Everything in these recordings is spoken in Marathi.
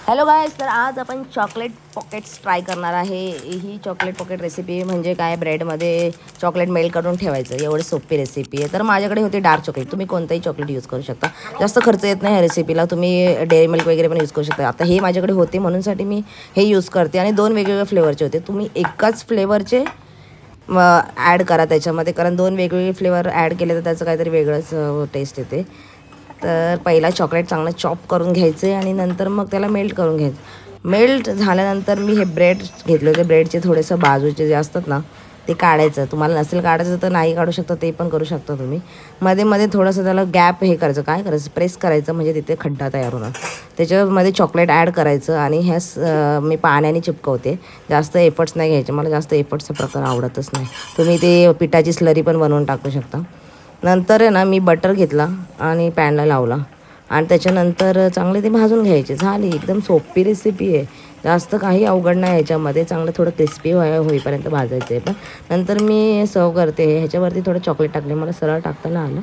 हॅलो गायस, तर आज आपण चॉकलेट पॉकेट्स ट्राय करणार आहे. ही चॉकलेट पॉकेट रेसिपी म्हणजे काय, ब्रेडमध्ये चॉकलेट मेल्ट करून ठेवायचं, एवढी सोपी रेसिपी आहे. तर माझ्याकडे होती डार्क चॉकलेट. तुम्ही कोणताही चॉकलेट यूज करू शकता, जास्त खर्च येत नाही ह्या रेसिपीला. तुम्ही डेअरी मिल्क वगैरे पण यूज करू शकता. आता हे माझ्याकडे होते म्हणूनसाठी मी हे यूज करते. आणि 2 वेगवेगळ्या फ्लेवरचे होते. तुम्ही एकाच फ्लेवरचे ॲड करा त्याच्यामध्ये, कारण 2 वेगवेगळे फ्लेवर ॲड केले तर त्याचं काहीतरी वेगळंच टेस्ट येते. तर पहिला चॉकलेट चांगलं चॉप करून घ्यायचे आणि नंतर मग त्याला मेल्ट करून घ्यायचं. मेल्ट झाल्यानंतर मी हे ब्रेड घेतले होते. ब्रेडचे थोडेसं बाजूचे जे असतात ना ते काढायचं. तुम्हाला नसेल काढायचं तर नाही काढू शकता, ते पण करू शकता तुम्ही. मध्ये मध्ये थोडंसं त्याला गॅप हे करायचं, काय करायचं, प्रेस करायचं, म्हणजे तिथे खड्डा तयार होणार. त्याच्यामध्ये चॉकलेट ॲड करायचं आणि मी पाण्याने चिपकवते. जास्त एफर्ट्स नाही घ्यायचे, मला जास्त एफर्ट्सचा प्रकार आवडतच नाही. तुम्ही ते पिठाची स्लरी पण बनवून टाकू शकता. नंतर आहे ना, मी बटर घेतला आणि पॅनला लावला आणि त्याच्यानंतर चांगले ते भाजून घ्यायचे. झाली, एकदम सोपी रेसिपी आहे. जास्त काही अवघड नाही ह्याच्यामध्ये. चांगलं थोडं क्रिस्पी होईपर्यंत भाजायचं आहे. पण नंतर मी सर्व करते. ह्याच्यावरती थोडं चॉकलेट टाकले, मला सरळ टाकताना आलं.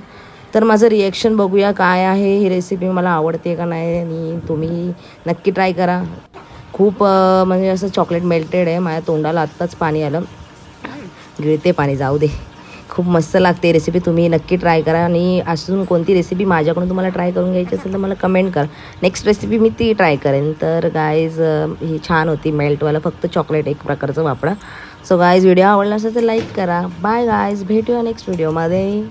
तर माझं रिॲक्शन बघूया काय आहे. ही रेसिपी मला आवडते का नाही, आणि तुम्ही नक्की ट्राय करा. खूप म्हणजे असं चॉकलेट मेल्टेड आहे. माझ्या तोंडाला आत्ताच पाणी आलं, गिळते पाणी, जाऊ दे. खूप मस्त लागते रेसिपी, तुम्ही नक्की ट्राय करा. आणि अजून कोणती रेसिपी माझ्याकडून तुम्हाला ट्राय करून घ्यायची असेल तर मला कमेंट करा. नेक्स्ट रेसिपी मी ती ट्राय करेन. तर गाईज, ही छान होती मेल्टवाला, फक्त चॉकलेट एक प्रकारचं वापरा. सो गाईज, व्हिडिओ आवडला असेल तर लाईक करा. बाय गाईज, भेटूया नेक्स्ट व्हिडिओमध्ये.